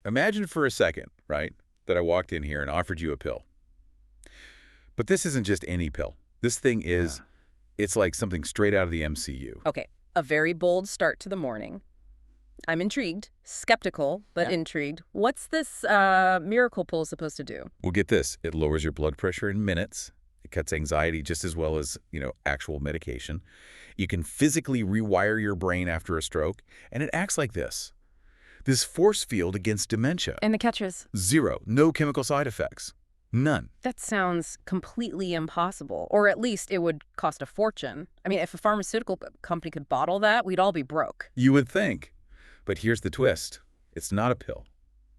imagine for a second, right, that I walked in here and offered you a pill. But this isn't just any pill. This thing is, it's like something straight out of the MCU. Okay, a very bold start to the morning. I'm intrigued, skeptical, but intrigued. What's this miracle pill supposed to do? Well, get this. It lowers your blood pressure in minutes. It cuts anxiety just as well as, actual medication. You can physically rewire your brain after a stroke, and it acts like this force field against dementia. And the catch is? Zero. No chemical side effects. None. That sounds completely impossible, or at least it would cost a fortune. I mean, if a pharmaceutical company could bottle that, we'd all be broke. You would think. But here's the twist. It's not a pill.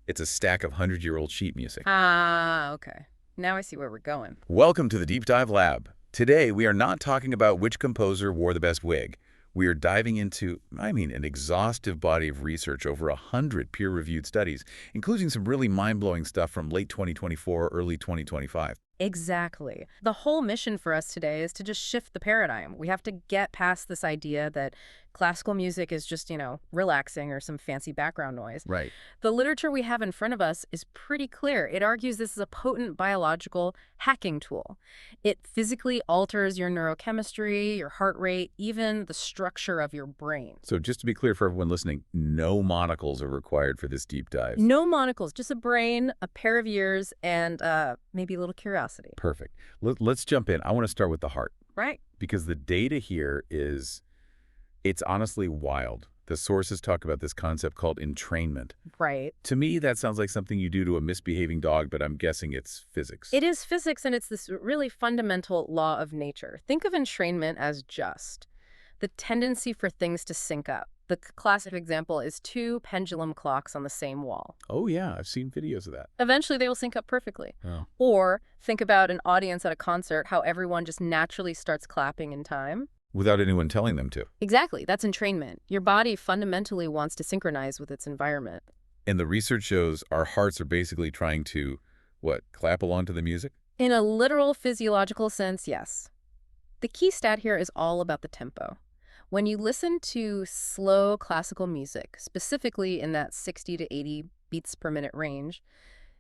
It's a stack of 100-year-old sheet music. Ah, okay. Now I see where we're going. Welcome to the Deep Dive Lab. Today, we are not talking about which composer wore the best wig. We are diving into, an exhaustive body of research over 100 peer-reviewed studies, including some really mind-blowing stuff from late 2024, early 2025. Exactly. The whole mission for us today is to just shift the paradigm. We have to get past this idea that classical music is just, relaxing or some fancy background noise. Right. The literature we have in front of us is pretty clear. It argues this is a potent biological hacking tool. It physically alters your neurochemistry, your heart rate, even the structure of your brain. So just to be clear for everyone listening, no monocles are required for this deep dive. No monocles, just a brain, a pair of ears, and maybe a little curiosity. Perfect. Let's jump in. I want to start with the heart. Right. Because the data here it's honestly wild. The sources talk about this concept called entrainment. Right. To me, that sounds like something you do to a misbehaving dog, but I'm guessing it's physics. It is physics, and it's this really fundamental law of nature. Think of entrainment as just the tendency for things to sync up. The classic example is two pendulum clocks on the same wall. Oh, yeah. I've seen videos of that. Eventually, they will sync up perfectly. Oh. Or think about an audience at a concert, how everyone just naturally starts clapping in time. Without anyone telling them to. Exactly. That's entrainment. Your body fundamentally wants to synchronize with its environment. And the research shows our hearts are basically trying to, clap along to the music? In a literal physiological sense, yes. The key stat here is all about the tempo. When you listen to slow classical music, specifically in that 60 to 80 beats per minute range,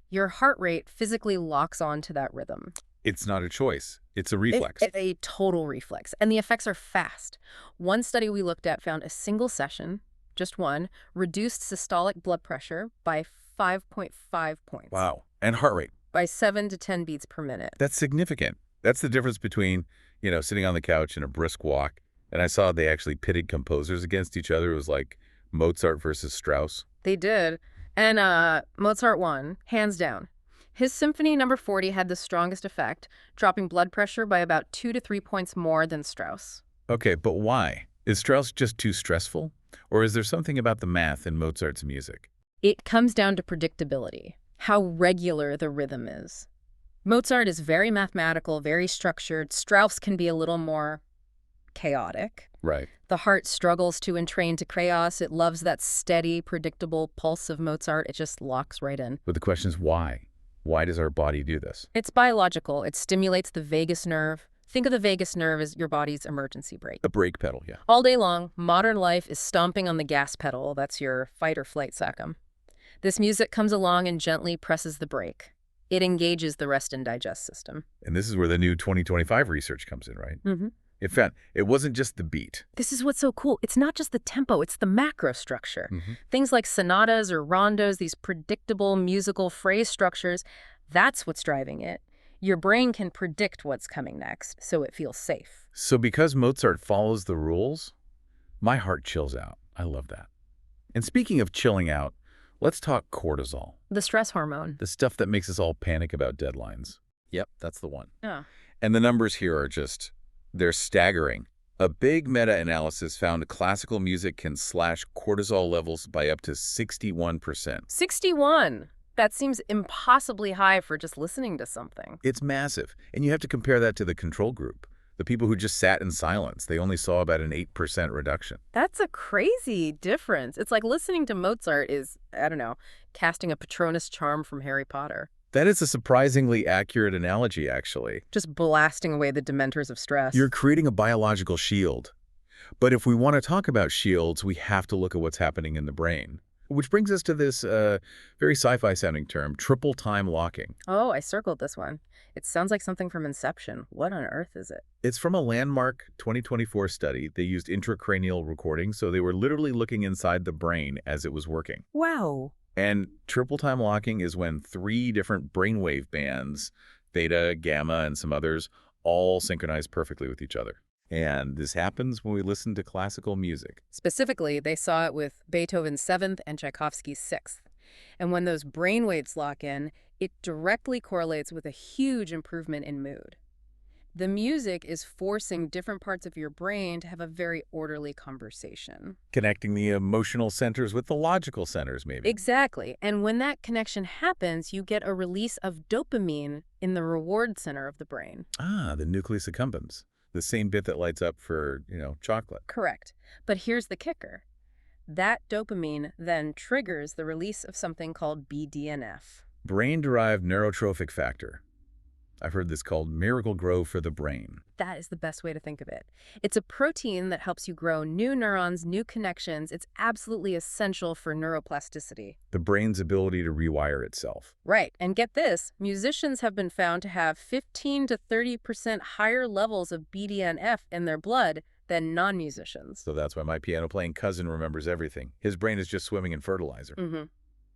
your heart rate physically locks on to that rhythm. It's not a choice. It's a reflex. It's a total reflex. And the effects are fast. One study we looked at found a single session, just one, reduced systolic blood pressure by 5.5 points. Wow. And heart rate? By 7 to 10 beats per minute. That's significant. That's the difference between, sitting on the couch and a brisk walk. And I saw they actually pitted composers against each other. It was like Mozart versus Strauss. They did. And Mozart won, hands down. His Symphony No. 40 had the strongest effect, dropping blood pressure by about 2 to 3 points more than Strauss. Okay, but why? Is Strauss just too stressful? Or is there something about the math in Mozart's music? It comes down to predictability, how regular the rhythm is. Mozart is very mathematical, very structured. Strauss can be a little more chaotic. Right. The heart struggles to entrain to chaos. It loves that steady, predictable pulse of Mozart. It just locks right in. But the question is why? Why does our body do this? It's biological. It stimulates the vagus nerve. Think of the vagus nerve as your body's emergency brake. The brake pedal, yeah. All day long, modern life is stomping on the gas pedal. That's your fight or flight sacrum. This music comes along and gently presses the brake. It engages the rest and digest system. And this is where the new 2025 research comes in, right? Mm-hmm. It found it wasn't just the beat. This is what's so cool. It's not just the tempo, it's the macro structure. Mm-hmm. Things like sonatas or rondos, these predictable musical phrase structures, that's what's driving it. Your brain can predict what's coming next, so it feels safe. So because Mozart follows the rules, my heart chills out. I love that. And speaking of chilling out, let's talk cortisol. The stress hormone. The stuff that makes us all panic about deadlines. Yep, that's the one. Yeah. And the numbers here are they're staggering. A big meta-analysis found classical music can slash cortisol levels by up to 61%. 61! That seems impossibly high for just listening to something. It's massive. And you have to compare that to the control group. The people who just sat in silence, they only saw about an 8% reduction. That's a crazy difference. It's like listening to Mozart is, casting a Patronus charm from Harry Potter. That is a surprisingly accurate analogy, actually. Just blasting away the dementors of stress. You're creating a biological shield. But if we want to talk about shields, we have to look at what's happening in the brain. Which brings us to this very sci-fi sounding term, triple time locking. Oh, I circled this one. It sounds like something from Inception. What on earth is it? It's from a landmark 2024 study. They used intracranial recording, so they were literally looking inside the brain as it was working. Wow. And triple time locking is when three different brainwave bands, theta, gamma, and some others, all synchronize perfectly with each other. And this happens when we listen to classical music. Specifically, they saw it with Beethoven's 7th and Tchaikovsky's 6th. And when those brainwaves lock in, it directly correlates with a huge improvement in mood. The music is forcing different parts of your brain to have a very orderly conversation. Connecting the emotional centers with the logical centers, maybe. Exactly. And when that connection happens, you get a release of dopamine in the reward center of the brain. Ah, the nucleus accumbens. The same bit that lights up for, chocolate. Correct. But here's the kicker. That dopamine then triggers the release of something called BDNF. Brain-derived neurotrophic factor. I've heard this called miracle grow for the brain. That is the best way to think of it. It's a protein that helps you grow new neurons, new connections. It's absolutely essential for neuroplasticity. The brain's ability to rewire itself. Right. And get this, musicians have been found to have 15 to 30% higher levels of BDNF in their blood than non-musicians. So that's why my piano-playing cousin remembers everything. His brain is just swimming in fertilizer.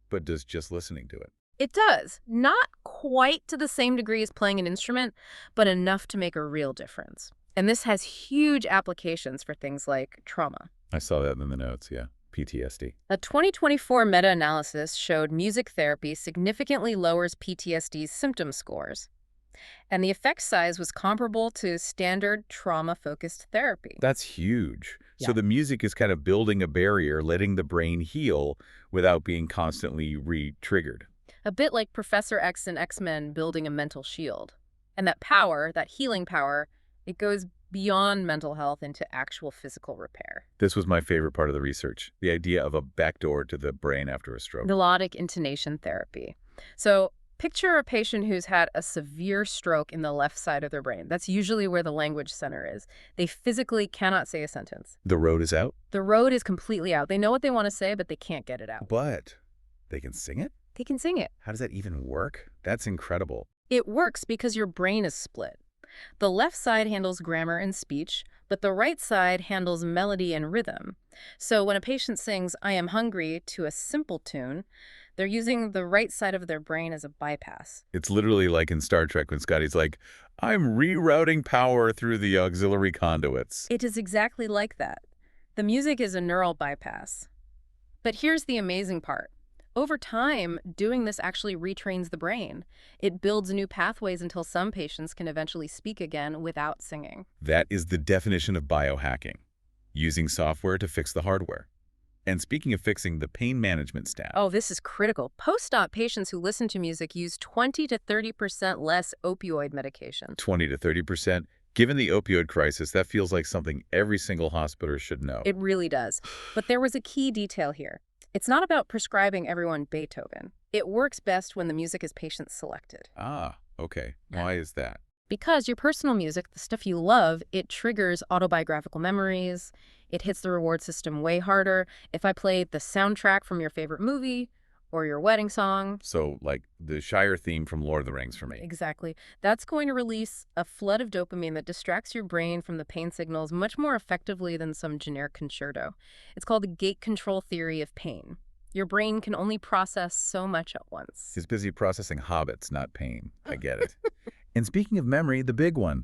But does just listening do it? It does. Not quite to the same degree as playing an instrument, but enough to make a real difference. And this has huge applications for things like trauma. I saw that in the notes, yeah. PTSD. A 2024 meta-analysis showed music therapy significantly lowers PTSD's symptom scores. And the effect size was comparable to standard trauma-focused therapy. That's huge. Yeah. So the music is kind of building a barrier, letting the brain heal without being constantly re-triggered. A bit like Professor X and X-Men building a mental shield. And that power, that healing power, it goes beyond mental health into actual physical repair. This was my favorite part of the research, the idea of a backdoor to the brain after a stroke. Melodic intonation therapy. So picture a patient who's had a severe stroke in the left side of their brain. That's usually where the language center is. They physically cannot say a sentence. The road is out? The road is completely out. They know what they want to say, but they can't get it out. But they can sing it? They can sing it. How does that even work? That's incredible. It works because your brain is split. The left side handles grammar and speech, but the right side handles melody and rhythm. So when a patient sings, "I am hungry" to a simple tune, they're using the right side of their brain as a bypass. It's literally like in Star Trek when Scotty's like, I'm rerouting power through the auxiliary conduits. It is exactly like that. The music is a neural bypass. But here's the amazing part. Over time, doing this actually retrains the brain. It builds new pathways until some patients can eventually speak again without singing. That is the definition of biohacking, using software to fix the hardware. And speaking of fixing, the pain management staff. Oh, this is critical. Post-op patients who listen to music use 20 to 30% less opioid medication. 20 to 30%. Given the opioid crisis, that feels like something every single hospital should know. It really does. But there was a key detail here. It's not about prescribing everyone Beethoven. It works best when the music is patient-selected. Ah, okay. Why is that? Because your personal music, the stuff you love, it triggers autobiographical memories. It hits the reward system way harder. If I played the soundtrack from your favorite movie or your wedding song. So, like the Shire theme from Lord of the Rings for me. Exactly. That's going to release a flood of dopamine that distracts your brain from the pain signals much more effectively than some generic concerto. It's called the gate control theory of pain. Your brain can only process so much at once. He's busy processing hobbits, not pain. I get it. And speaking of memory, the big one,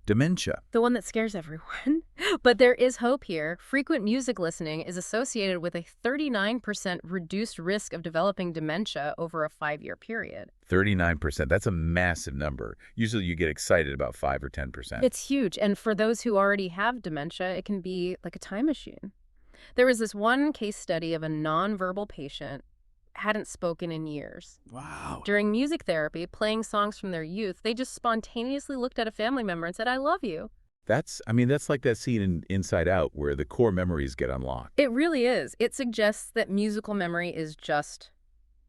dementia. The one that scares everyone. But there is hope here. Frequent music listening is associated with a 39% reduced risk of developing dementia over a 5-year period. 39%. That's a massive number. Usually you get excited about 5 or 10%. It's huge. And for those who already have dementia, it can be like a time machine. There was this one case study of a nonverbal patient hadn't spoken in years. Wow. During music therapy, playing songs from their youth, they just spontaneously looked at a family member and said, "I love you." That's like that scene in Inside Out where the core memories get unlocked. It really is. It suggests that musical memory is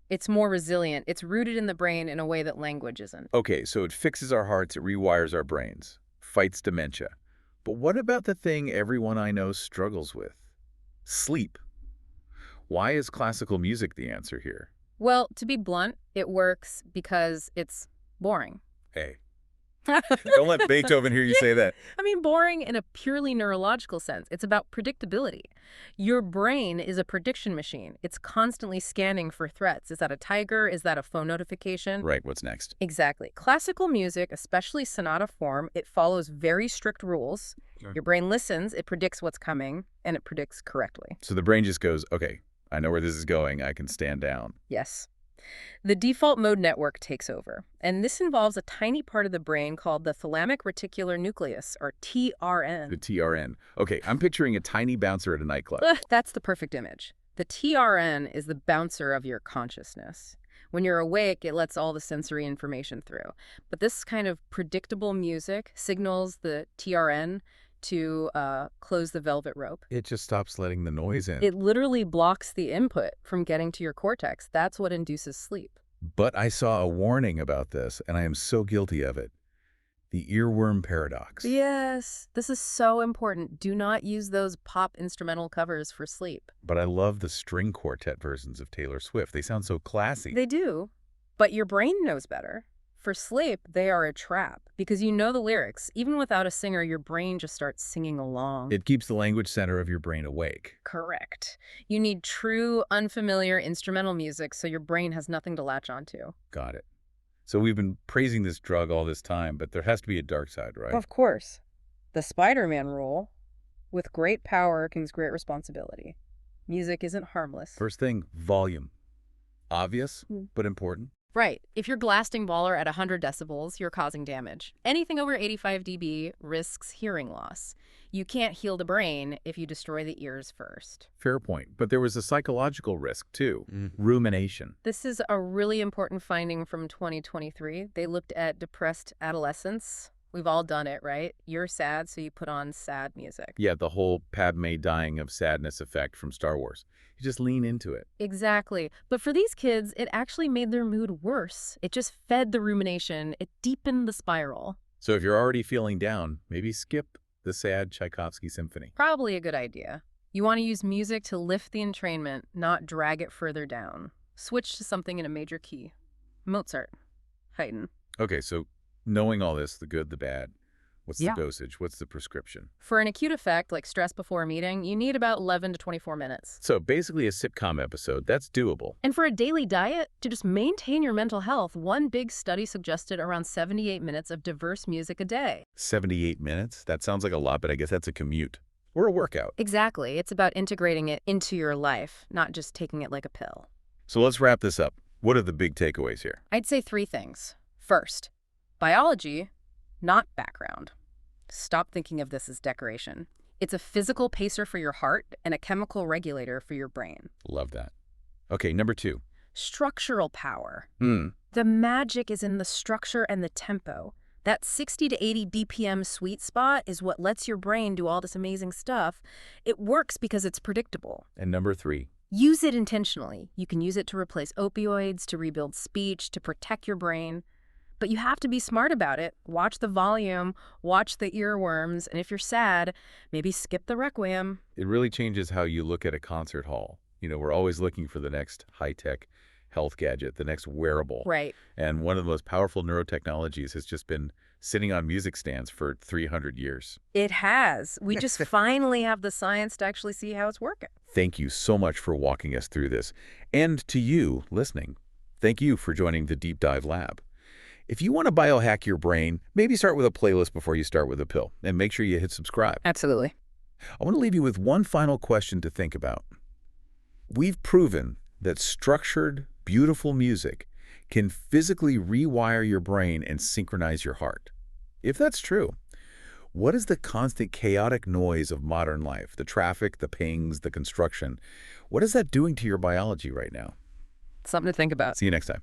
it's more resilient. It's rooted in the brain in a way that language isn't. Okay, so it fixes our hearts, it rewires our brains, fights dementia. But what about the thing everyone I know struggles with? Sleep. Why is classical music the answer here? Well, to be blunt, it works because it's boring. Hey, don't let Beethoven hear you say that. I mean, boring in a purely neurological sense. It's about predictability. Your brain is a prediction machine. It's constantly scanning for threats. Is that a tiger? Is that a phone notification? Right, what's next? Exactly. Classical music, especially sonata form, it follows very strict rules. Sure. Your brain listens, it predicts what's coming, and it predicts correctly. So the brain just goes, okay, I know where this is going. I can stand down. Yes. The default mode network takes over, and this involves a tiny part of the brain called the thalamic reticular nucleus, or TRN. The TRN. Okay, I'm picturing a tiny bouncer at a nightclub. That's the perfect image. The TRN is the bouncer of your consciousness. When you're awake, it lets all the sensory information through. But this kind of predictable music signals the TRN to close the velvet rope. It just stops letting the noise in. It literally blocks the input from getting to your cortex. That's what induces sleep. But I saw a warning about this, and I am so guilty of it. The earworm paradox. Yes, this is so important. Do not use those pop instrumental covers for sleep. But I love the string quartet versions of Taylor Swift. They sound so classy. They do, but your brain knows better. For sleep, they are a trap because you know the lyrics. Even without a singer, your brain just starts singing along. It keeps the language center of your brain awake. Correct. You need true, unfamiliar instrumental music so your brain has nothing to latch onto. Got it. So we've been praising this drug all this time, but there has to be a dark side, right? Of course. The Spider-Man rule, with great power comes great responsibility. Music isn't harmless. First thing, volume. Obvious, but important. Right. If you're blasting Mahler at 100 decibels, you're causing damage. Anything over 85 dB risks hearing loss. You can't heal the brain if you destroy the ears first. Fair point. But there was a psychological risk, too. Rumination. This is a really important finding from 2023. They looked at depressed adolescents. We've all done it, right? You're sad, so you put on sad music. Yeah, the whole Padme dying of sadness effect from Star Wars. You just lean into it. Exactly. But for these kids, it actually made their mood worse. It just fed the rumination. It deepened the spiral. So if you're already feeling down, maybe skip the sad Tchaikovsky symphony. Probably a good idea. You want to use music to lift the entrainment, not drag it further down. Switch to something in a major key. Mozart. Haydn. Okay, so knowing all this, the good, the bad, what's Yeah. the dosage? What's the prescription? For an acute effect, like stress before a meeting, you need about 11 to 24 minutes. So basically a sitcom episode. That's doable. And for a daily diet, to just maintain your mental health, one big study suggested around 78 minutes of diverse music a day. 78 minutes? That sounds like a lot, but I guess that's a commute. Or a workout. Exactly. It's about integrating it into your life, not just taking it like a pill. So let's wrap this up. What are the big takeaways here? I'd say 3 things. First, biology, not background. Stop thinking of this as decoration. It's a physical pacer for your heart and a chemical regulator for your brain. Love that. Okay, number 2. Structural power. The magic is in the structure and the tempo. That 60 to 80 BPM sweet spot is what lets your brain do all this amazing stuff. It works because it's predictable. And number 3. Use it intentionally. You can use it to replace opioids, to rebuild speech, to protect your brain. But you have to be smart about it. Watch the volume, watch the earworms, and if you're sad, maybe skip the requiem. It really changes how you look at a concert hall. You know, we're always looking for the next high-tech health gadget, the next wearable. Right. And one of the most powerful neurotechnologies has just been sitting on music stands for 300 years. It has. We just finally have the science to actually see how it's working. Thank you so much for walking us through this. And to you listening, thank you for joining the Deep Dive Lab. If you want to biohack your brain, maybe start with a playlist before you start with a pill. And make sure you hit subscribe. Absolutely. I want to leave you with one final question to think about. We've proven that structured, beautiful music can physically rewire your brain and synchronize your heart. If that's true, what is the constant chaotic noise of modern life, the traffic, the pings, the construction, what is that doing to your biology right now? Something to think about. See you next time.